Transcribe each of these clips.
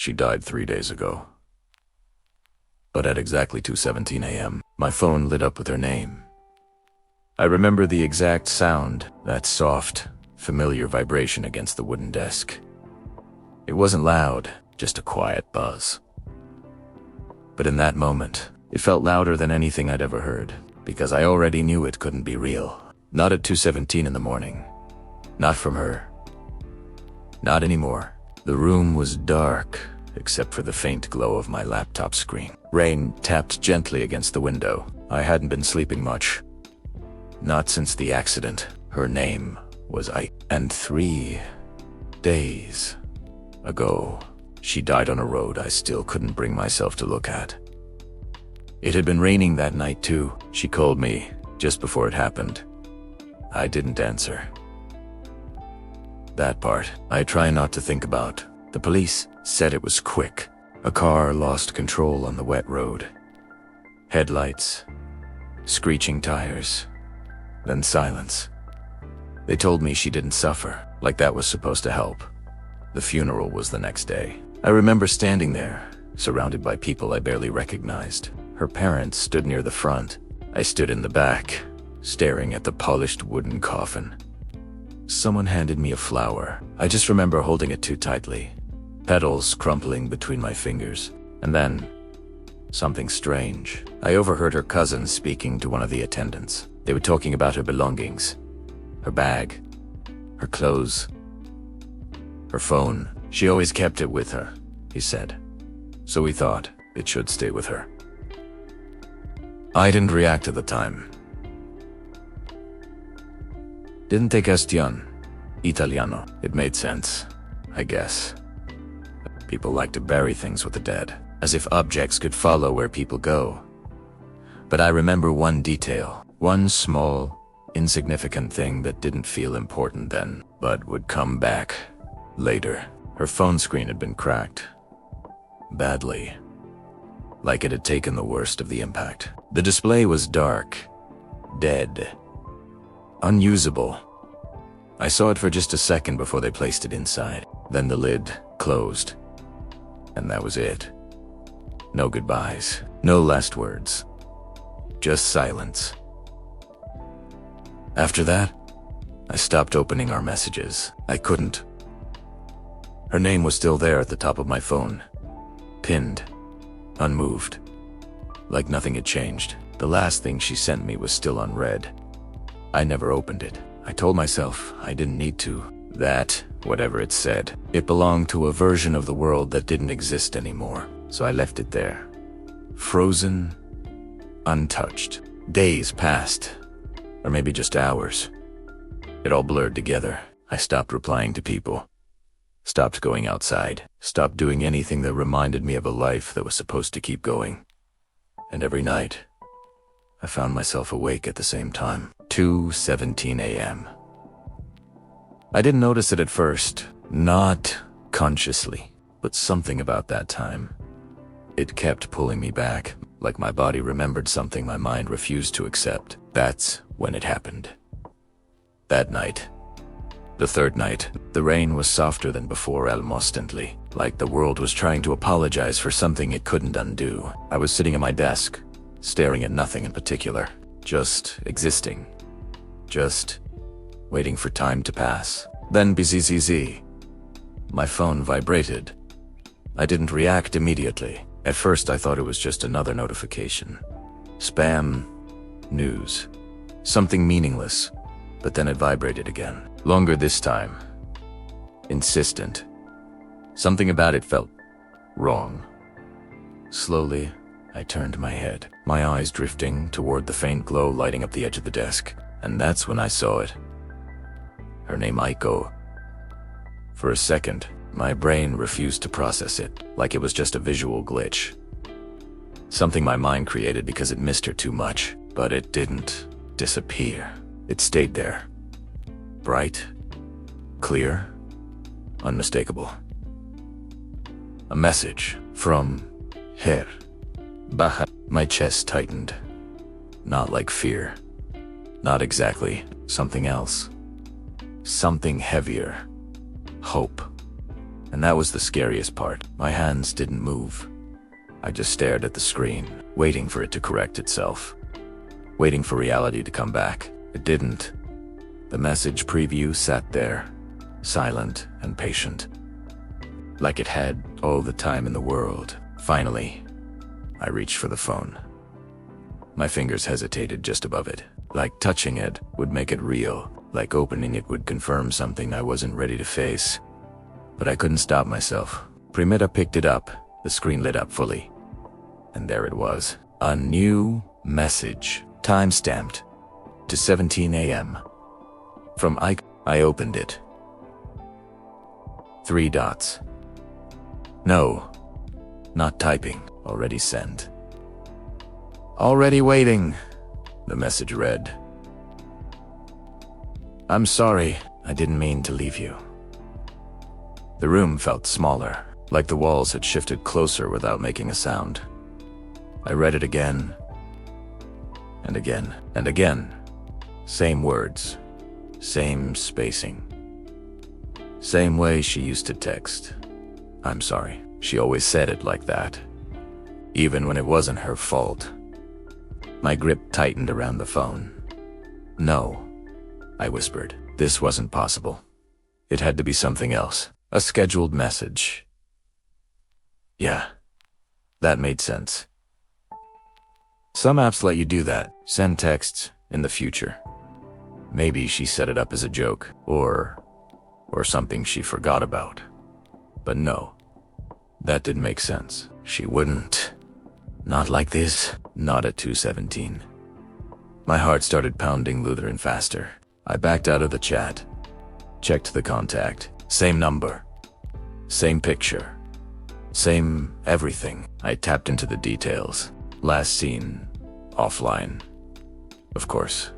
She died 3 days ago. But at exactly 2:17 a.m., my phone lit up with her name. I remember the exact sound, that soft, familiar vibration against the wooden desk. It wasn't loud, just a quiet buzz. But in that moment, it felt louder than anything I'd ever heard, because I already knew it couldn't be real. Not at 2:17 in the morning. Not from her. Not anymore. The room was dark, except for the faint glow of my laptop screen. Rain tapped gently against the window. I hadn't been sleeping much. Not since the accident. Her name was and 3 days ago, she died on a road I still couldn't bring myself to look at. It had been raining that night too. She called me just before it happened. I didn't answer. That part, I try not to think about. The police said it was quick. A car lost control on the wet road. Headlights, screeching tires, then silence. They told me she didn't suffer, like that was supposed to help. The funeral was the next day. I remember standing there, surrounded by people I barely recognized. Her parents stood near the front. I stood in the back, staring at the polished wooden coffin. Someone handed me a flower. I just remember holding it too tightly, petals crumpling between my fingers. And then, something strange. I overheard her cousins speaking to one of the attendants. They were talking about her belongings, her bag, her clothes, her phone. She always kept it with her, he said. So we thought it should stay with her. I didn't react at the time. Didn't take question Italiano. It made sense, I guess. People like to bury things with the dead, as if objects could follow where people go. But I remember one detail, one small, insignificant thing that didn't feel important then, but would come back later. Her phone screen had been cracked. Badly. Like it had taken the worst of the impact. The display was dark, dead, unusable. I saw it for just a second before they placed it inside. Then the lid closed. And that was it. No goodbyes, no last words. Just silence. After that, I stopped opening our messages. I couldn't. Her name was still there at the top of my phone. Pinned. Unmoved. Like nothing had changed. The last thing she sent me was still unread. I never opened it. I told myself I didn't need to. That, whatever it said, it belonged to a version of the world that didn't exist anymore. So I left it there. Frozen, untouched. Days passed. Or maybe just hours. It all blurred together. I stopped replying to people. Stopped going outside. Stopped doing anything that reminded me of a life that was supposed to keep going. And every night, I found myself awake at the same time. 2:17 a.m. I didn't notice it at first, not consciously, but something about that time. It kept pulling me back, like my body remembered something my mind refused to accept. That's when it happened. That night. The third night, the rain was softer than before almostantly, like the world was trying to apologize for something it couldn't undo. I was sitting at my desk, staring at nothing in particular, just existing. Just waiting for time to pass. Then bzzz. My phone vibrated. I didn't react immediately. At first I thought it was just another notification. Spam, news, something meaningless. But then it vibrated again. Longer this time. Insistent. Something about it felt wrong. Slowly, I turned my head, my eyes drifting toward the faint glow lighting up the edge of the desk. And that's when I saw it. Her name Aiko. For a second, my brain refused to process it, like it was just a visual glitch. Something my mind created because it missed her too much. But it didn't disappear. It stayed there. Bright, clear, unmistakable. A message from her. Baja. My chest tightened. Not like fear. Not exactly. Something else. Something heavier. Hope. And that was the scariest part. My hands didn't move. I just stared at the screen, waiting for it to correct itself. Waiting for reality to come back. It didn't. The message preview sat there, silent and patient. Like it had all the time in the world. Finally, I reached for the phone. My fingers hesitated just above it. Like touching it would make it real. Like opening it would confirm something I wasn't ready to face. But I couldn't stop myself. Primera picked it up. The screen lit up fully. And there it was. A new message. Time-stamped. To 17 a.m. From Ike. I opened it. 3 dots. No. Not typing. Already sent. Already waiting. The message read. I'm sorry. I didn't mean to leave you. The room felt smaller, like the walls had shifted closer without making a sound. I read it again, and again, and again. Same words, same spacing. Same way she used to text. I'm sorry. She always said it like that, even when it wasn't her fault. My grip tightened around the phone. No, I whispered. This wasn't possible. It had to be something else. A scheduled message. Yeah, that made sense. Some apps let you do that, send texts in the future. Maybe she set it up as a joke, or something she forgot about. But no, that didn't make sense. She wouldn't. Not like this. Not at 2:17. My heart started pounding Lutheran faster. I backed out of the chat. Checked the contact. Same number. Same picture. Same everything. I tapped into the details. Last seen, offline. Of course.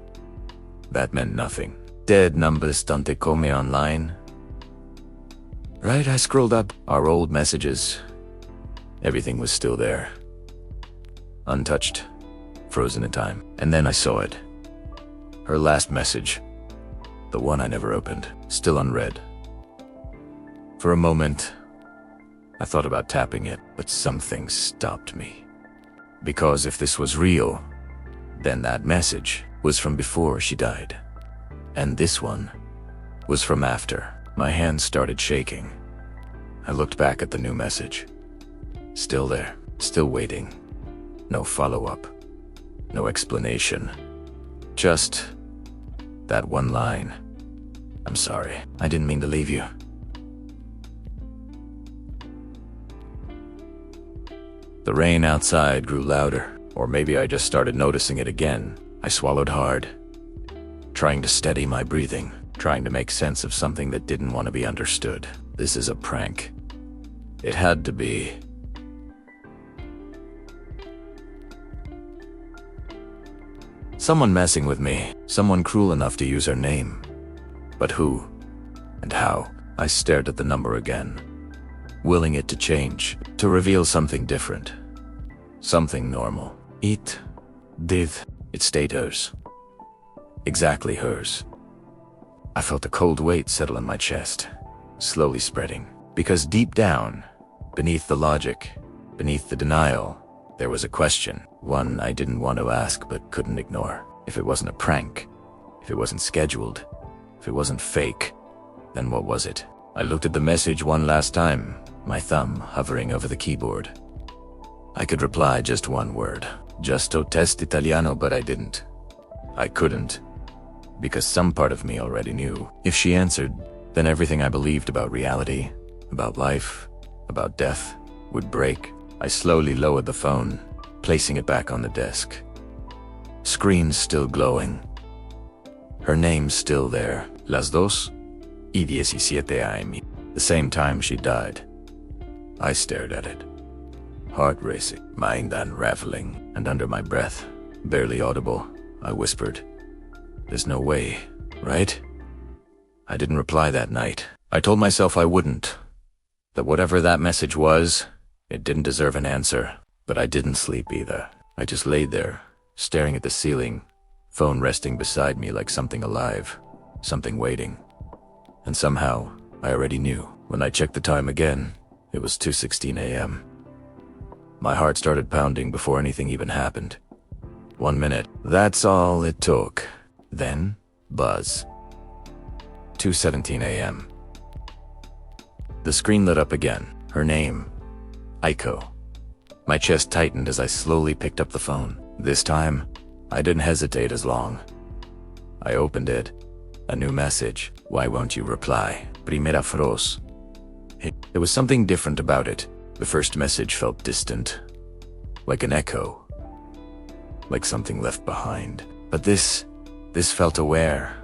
That meant nothing. Dead numbers don't come online. Right, I scrolled up our old messages. Everything was still there. Untouched. Frozen in time. And then I saw it. Her last message. The one I never opened. Still unread. For a moment, I thought about tapping it, but something stopped me. Because if this was real, then that message was from before she died. And this one was from after. My hands started shaking. I looked back at the new message. Still there, still waiting. No follow-up, no explanation. Just that one line. I'm sorry, I didn't mean to leave you. The rain outside grew louder, or maybe I just started noticing it again. I swallowed hard, trying to steady my breathing, trying to make sense of something that didn't want to be understood. This is a prank. It had to be. Someone messing with me, someone cruel enough to use her name. But who and how? I stared at the number again, willing it to change, to reveal something different, something normal. It did. It stayed hers. Exactly hers. I felt a cold weight settle in my chest, slowly spreading, because deep down, beneath the logic, beneath the denial, there was a question, one I didn't want to ask but couldn't ignore. If it wasn't a prank, if it wasn't scheduled, if it wasn't fake, then what was it? I looked at the message one last time, my thumb hovering over the keyboard. I could reply just one word, Giusto test Italiano, but I didn't. I couldn't, because some part of me already knew. If she answered, then everything I believed about reality, about life, about death, would break. I slowly lowered the phone, placing it back on the desk. Screen still glowing. Her name still there. Las 2:17 a.m. The same time she died. I stared at it. Heart racing, mind unraveling, and under my breath, barely audible, I whispered, "There's no way, right?" I didn't reply that night. I told myself I wouldn't. That whatever that message was, it didn't deserve an answer. But I didn't sleep either. I just laid there, staring at the ceiling, phone resting beside me like something alive, something waiting. And somehow, I already knew. When I checked the time again, it was 2:16 a.m. My heart started pounding before anything even happened. 1 minute, that's all it took. Then, buzz. 2:17 a.m. The screen lit up again. Her name, Aiko. My chest tightened as I slowly picked up the phone. This time, I didn't hesitate as long. I opened it. A new message. Why won't you reply? Primera froz. There was something different about it. The first message felt distant, like an echo, like something left behind. But this felt aware,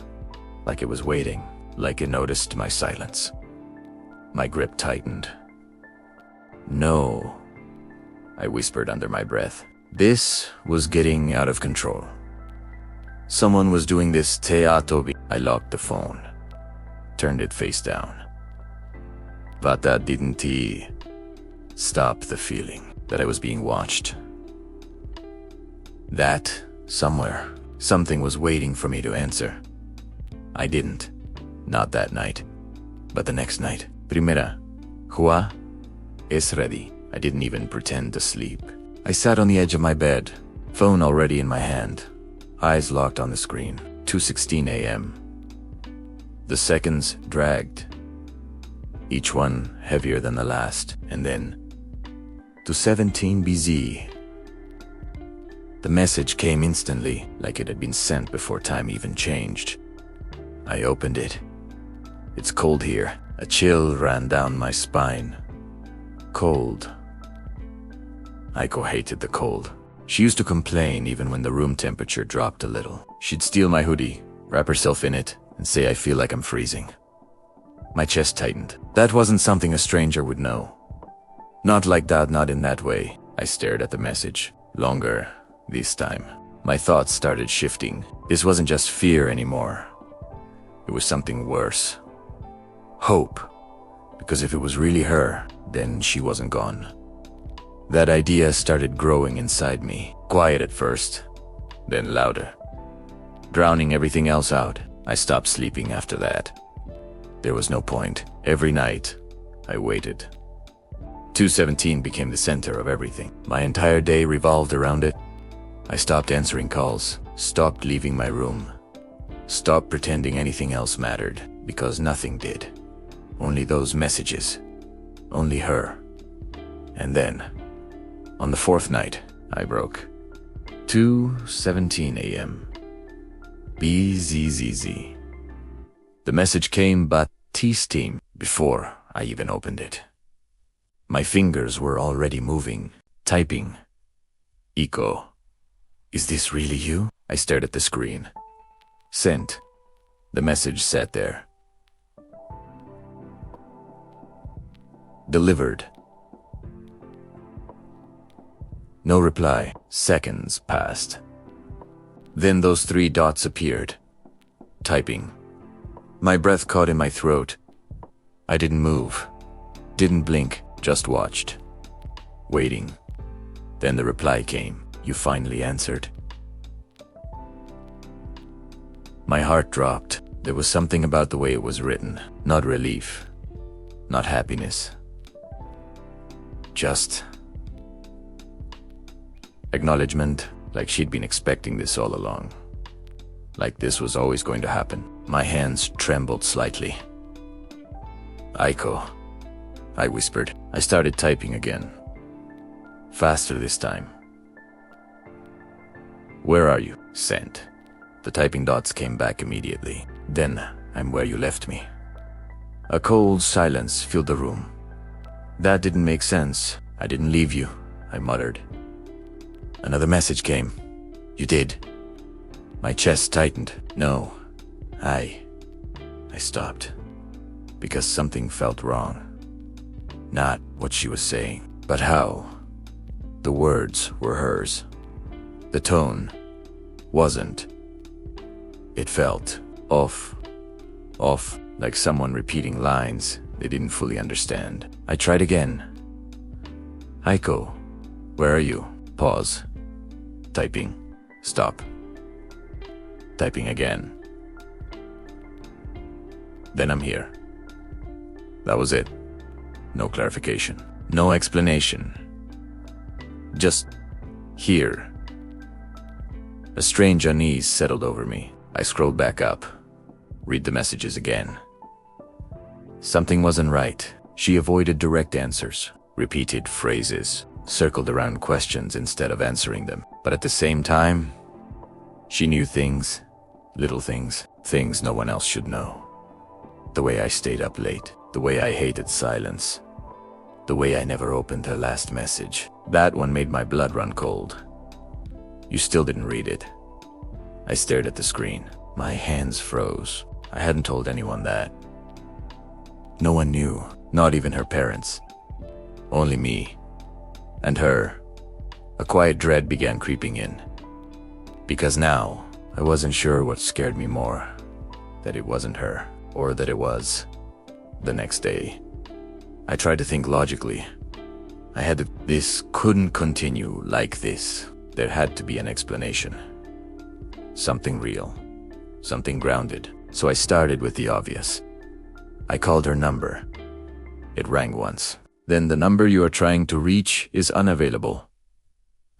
like it was waiting, like it noticed my silence. My grip tightened. No, I whispered under my breath. This was getting out of control. Someone was doing this teatro. I locked the phone, turned it face down. But that didn't stop the feeling that I was being watched. That, somewhere, something was waiting for me to answer. I didn't. Not that night, but the next night. Primera, Juá es ready. I didn't even pretend to sleep. I sat on the edge of my bed, phone already in my hand, eyes locked on the screen. 2:16 a.m. The seconds dragged, each one heavier than the last, and then 2:17 BZ. The message came instantly, like it had been sent before time even changed. I opened it. It's cold here. A chill ran down my spine. Cold. Aiko hated the cold. She used to complain even when the room temperature dropped a little. She'd steal my hoodie, wrap herself in it, and say I feel like I'm freezing. My chest tightened. That wasn't something a stranger would know. Not like that, not in that way. I stared at the message. Longer, this time. My thoughts started shifting. This wasn't just fear anymore. It was something worse. Hope. Because if it was really her, then she wasn't gone. That idea started growing inside me. Quiet at first, then louder. Drowning everything else out. I stopped sleeping after that. There was no point. Every night, I waited. 2:17 became the center of everything. My entire day revolved around it. I stopped answering calls, stopped leaving my room, stopped pretending anything else mattered, because nothing did. Only those messages. Only her. And then, on the fourth night, I broke. 2:17 a.m. BZZZ. The message came but T-steam before I even opened it. My fingers were already moving, typing. Iko. Is this really you? I stared at the screen. Sent. The message sat there. Delivered. No reply. Seconds passed. Then those 3 dots appeared. Typing. My breath caught in my throat. I didn't move. Didn't blink. Just watched. Waiting. Then the reply came. You finally answered. My heart dropped. There was something about the way it was written. Not relief. Not happiness. Just acknowledgement, like she'd been expecting this all along. Like this was always going to happen. My hands trembled slightly. Aiko, I whispered. I started typing again. Faster this time. Where are you? Sent. The typing dots came back immediately. Then, I'm where you left me. A cold silence filled the room. That didn't make sense. I didn't leave you, I muttered. Another message came. You did. My chest tightened. No. I stopped. Because something felt wrong. Not what she was saying, but how. The words were hers. The tone wasn't. It felt off. Off, like someone repeating lines they didn't fully understand. I tried again. Aiko, where are you? Pause. Typing. Stop. Typing again. Then I'm here. That was it. No clarification. No explanation. Just here. A strange unease settled over me. I scrolled back up. Read the messages again. Something wasn't right. She avoided direct answers, repeated phrases, circled around questions instead of answering them. But at the same time, she knew things, little things, things no one else should know. The way I stayed up late, the way I hated silence, the way I never opened her last message. That one made my blood run cold. You still didn't read it. I stared at the screen. My hands froze. I hadn't told anyone that. No one knew, not even her parents. Only me. And her. A quiet dread began creeping in. Because now, I wasn't sure what scared me more. That it wasn't her, or that it was. The next day, I tried to think logically. This couldn't continue like this. There had to be an explanation. Something real. Something grounded. So I started with the obvious. I called her number. It rang once. Then the number you are trying to reach is unavailable.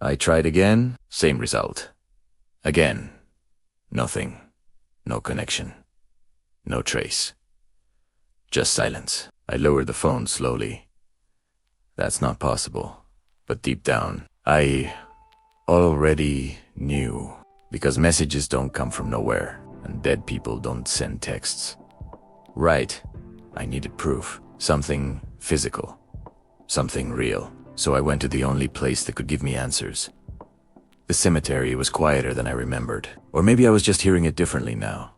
I tried again, same result. Again, nothing. No connection. No trace. Just silence. I lowered the phone slowly. That's not possible. But deep down, I already knew. Because messages don't come from nowhere, and dead people don't send texts. Right. I needed proof. Something physical. Something real. So I went to the only place that could give me answers. The cemetery was quieter than I remembered. Or maybe I was just hearing it differently now.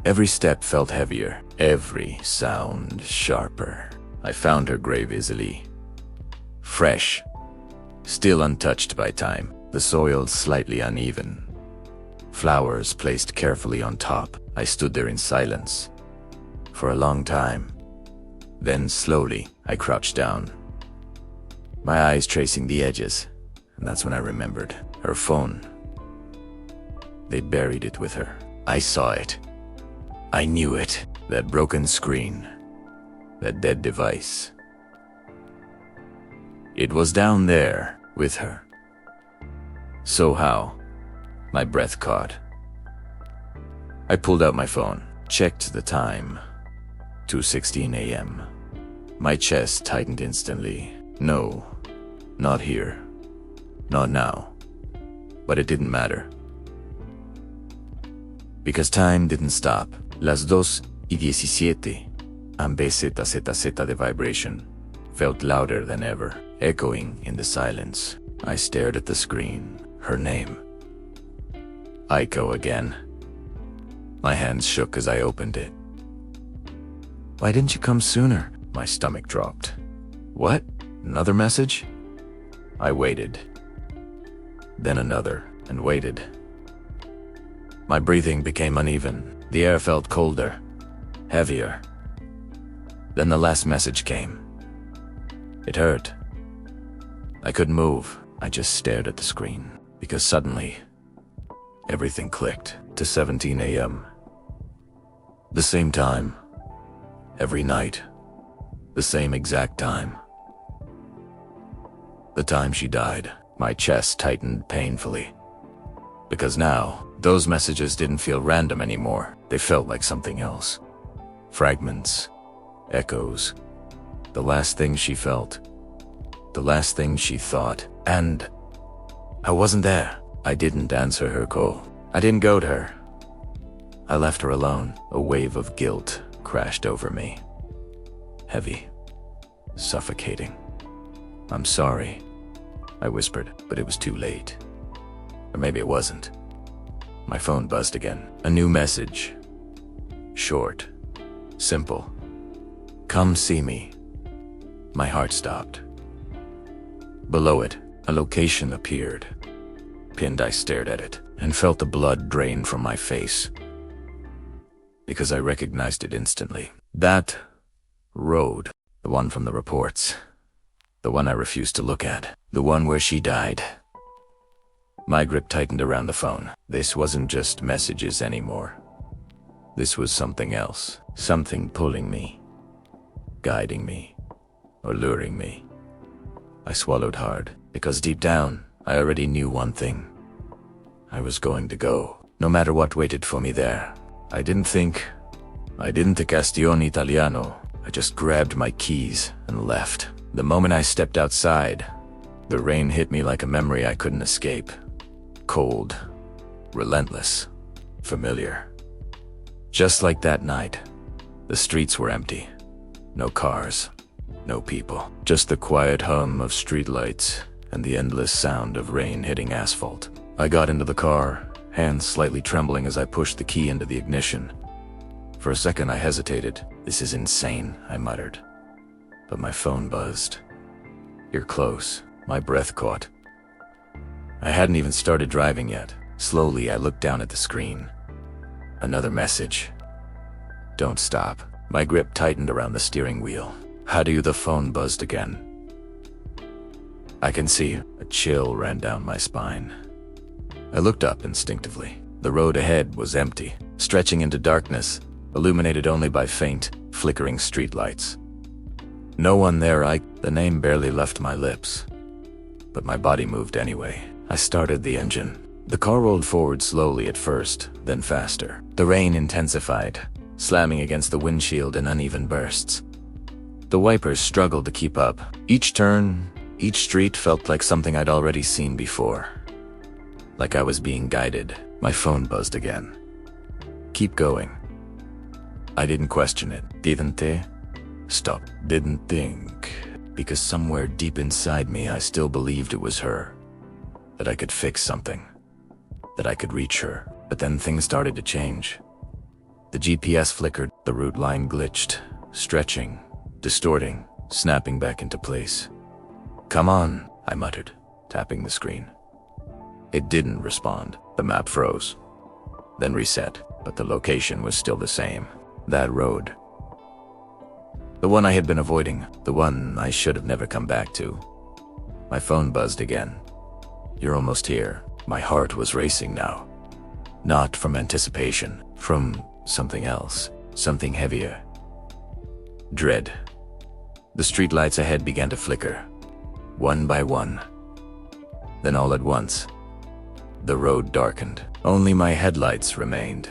Every step felt heavier. Every sound sharper. I found her grave easily. Fresh. Still untouched by time. The soil slightly uneven. Flowers placed carefully on top. I stood there in silence. For a long time. Then slowly, I crouched down. My eyes tracing the edges. And that's when I remembered. Her phone. They buried it with her. I saw it. I knew it. That broken screen. That dead device. It was down there with her. So how? My breath caught. I pulled out my phone, checked the time. 2:16 a.m. My chest tightened instantly. No, not here. Not now. But it didn't matter. Because time didn't stop. Las 2:17, ZZZ de vibration, felt louder than ever, echoing in the silence. I stared at the screen. Her name. Aiko again. My hands shook as I opened it. Why didn't you come sooner? My stomach dropped. What? Another message? I waited. Then another, and waited. My breathing became uneven. The air felt colder, heavier. Then the last message came. It hurt. I couldn't move. I just stared at the screen. Because suddenly, everything clicked. To 17 a.m. The same time. Every night. The same exact time. The time she died. My chest tightened painfully. Because now, those messages didn't feel random anymore. They felt like something else. Fragments. Echoes. The last thing she felt. The last thing she thought. And I wasn't there. I didn't answer her call. I didn't go to her. I left her alone. A wave of guilt crashed over me. Heavy. Suffocating. I'm sorry, I whispered, but it was too late. Or maybe it wasn't. My phone buzzed again. A new message. Short. Simple. Come see me. My heart stopped. Below it, a location appeared. Pinned, I stared at it and felt the blood drain from my face. Because I recognized it instantly. That road, the one from the reports. The one I refused to look at. The one where she died. My grip tightened around the phone. This wasn't just messages anymore. This was something else. Something pulling me. guiding me, or luring me. I swallowed hard, because deep down, I already knew one thing. I was going to go, no matter what waited for me there. I didn't think Castione Italiano. I just grabbed my keys and left. The moment I stepped outside, the rain hit me like a memory I couldn't escape. Cold, relentless, familiar. Just like that night, the streets were empty. No cars, no people. Just the quiet hum of streetlights and the endless sound of rain hitting asphalt. I got into the car, hands slightly trembling as I pushed the key into the ignition. For a second I hesitated. "This is insane," I muttered. But my phone buzzed. "You're close." My breath caught. I hadn't even started driving yet. Slowly I looked down at the screen. Another message. "Don't stop." My grip tightened around the steering wheel. "How do you?" The phone buzzed again. I can see a chill ran down my spine. I looked up instinctively. The road ahead was empty, stretching into darkness, illuminated only by faint, flickering streetlights. No one there. The name barely left my lips, but my body moved anyway. I started the engine. The car rolled forward slowly at first, then faster. The rain intensified, slamming against the windshield in uneven bursts. The wipers struggled to keep up. Each turn, each street felt like something I'd already seen before. Like I was being guided. My phone buzzed again. "Keep going." I didn't question it. Didn't stop. Didn't think. Because somewhere deep inside me I still believed it was her. That I could fix something. That I could reach her. But then things started to change. The GPS flickered. The route line glitched, stretching, distorting, snapping back into place. "Come on," I muttered, tapping the screen. It didn't respond. The map froze, then reset, but the location was still the same. That road. The one I had been avoiding, the one I should have never come back to. My phone buzzed again. "You're almost here." My heart was racing now. Not from anticipation, from something else, something heavier. Dread. The streetlights ahead began to flicker, one by one. Then all at once, the road darkened. Only my headlights remained.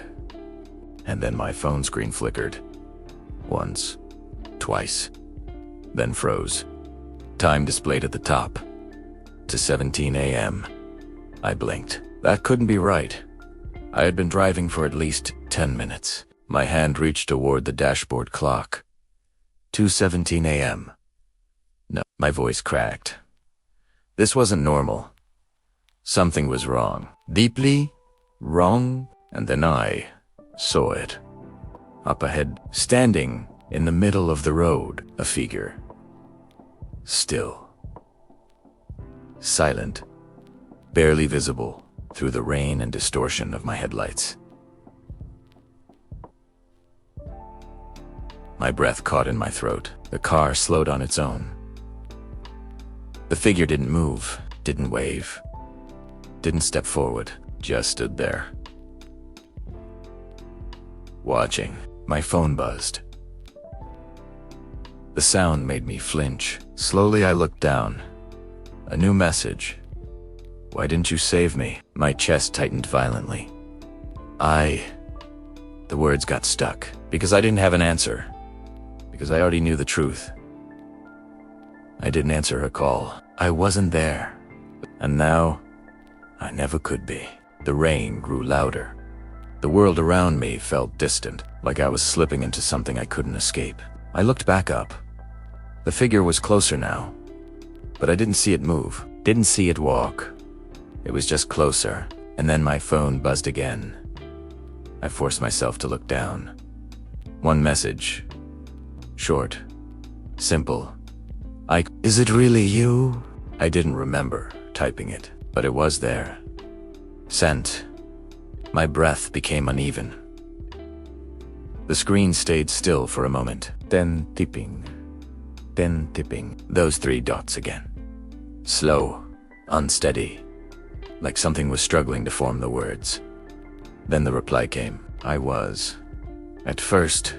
And then my phone screen flickered. Once, twice, then froze. Time displayed at the top. To 17 a.m. I blinked. That couldn't be right. I had been driving for at least 10 minutes. My hand reached toward the dashboard clock. 2:17 a.m. No, my voice cracked. This wasn't normal. Something was wrong. Deeply wrong. And then I saw it. Up ahead, standing in the middle of the road, a figure. Still. Silent. Barely visible through the rain and distortion of my headlights. My breath caught in my throat. The car slowed on its own. The figure didn't move, didn't wave, didn't step forward, just stood there. Watching. My phone buzzed. The sound made me flinch. Slowly I looked down. A new message. "Why didn't you save me?" My chest tightened violently. The words got stuck, because I didn't have an answer. Because I already knew the truth. I didn't answer her call. I wasn't there. And now, I never could be. The rain grew louder. The world around me felt distant, like I was slipping into something I couldn't escape. I looked back up. The figure was closer now. But I didn't see it move, didn't see it walk. It was just closer, and then my phone buzzed again. I forced myself to look down. One message. Short. Simple. Is it really you? I didn't remember typing it, but it was there. Sent. My breath became uneven. The screen stayed still for a moment, then tipping. Those 3 dots again. Slow, unsteady, like something was struggling to form the words. Then the reply came. At first,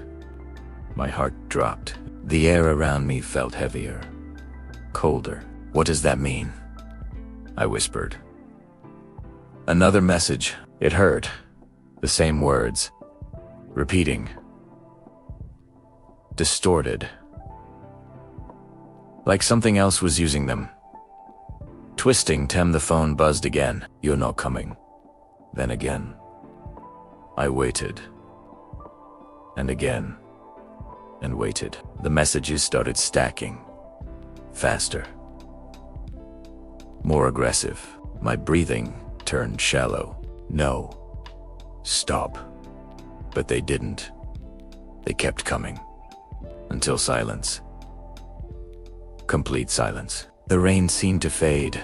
my heart dropped. The air around me felt heavier, colder. "What does that mean?" I whispered. Another message. It hurt. The same words. Repeating. Distorted. Like something else was using them. Twisting, the phone buzzed again. "You're not coming." Then again. I waited. And again. And waited. The messages started stacking. Faster. More aggressive. My breathing turned shallow. "No. Stop." But they didn't. They kept coming. Until silence. Complete silence. The rain seemed to fade.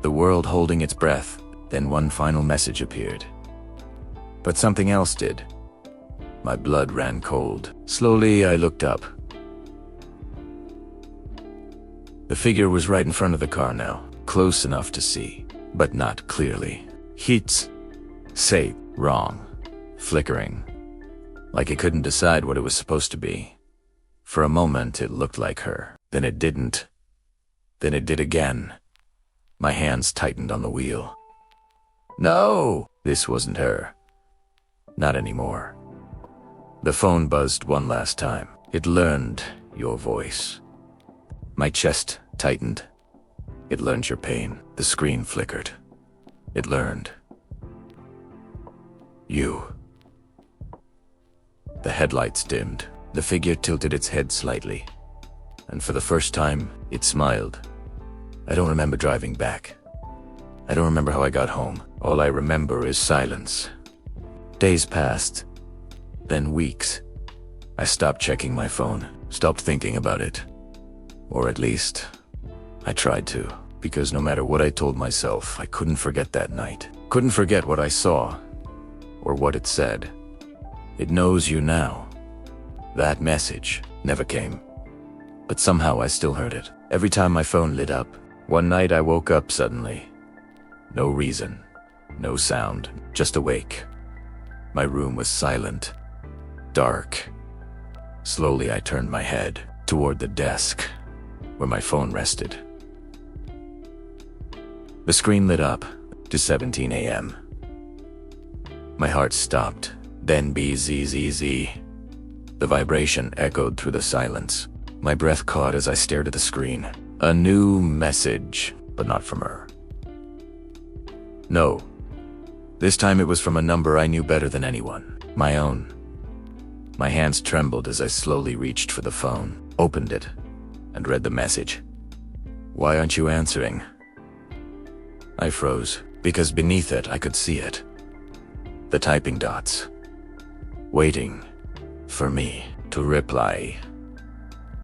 The world holding its breath. Then one final message appeared. But something else did. My blood ran cold. Slowly, I looked up. The figure was right in front of the car now, close enough to see, but not clearly. Hits. Say, wrong. Flickering. Like it couldn't decide what it was supposed to be. For a moment, it looked like her. Then it didn't. Then it did again. My hands tightened on the wheel. No! This wasn't her. Not anymore. The phone buzzed one last time. It learned your voice. My chest tightened. It learned your pain. The screen flickered. It learned. You. The headlights dimmed. The figure tilted its head slightly. And for the first time, it smiled. I don't remember driving back. I don't remember how I got home. All I remember is silence. Days passed. Then weeks. I stopped checking my phone. Stopped thinking about it. Or at least, I tried to. Because no matter what I told myself, I couldn't forget that night. Couldn't forget what I saw. Or what it said. It knows you now. That message never came. But somehow I still heard it. Every time my phone lit up. One night I woke up suddenly. No reason. No sound. Just awake. My room was silent. Dark. Slowly I turned my head toward the desk where my phone rested. The screen lit up to 17 a.m. My heart stopped. Then BZZZ. The vibration echoed through the silence. My breath caught as I stared at the screen. A new message, but not from her. No. This time it was from a number I knew better than anyone. My own. My hands trembled as I slowly reached for the phone, opened it, and read the message. "Why aren't you answering?" I froze, because beneath it I could see it. The typing dots. Waiting for me to reply.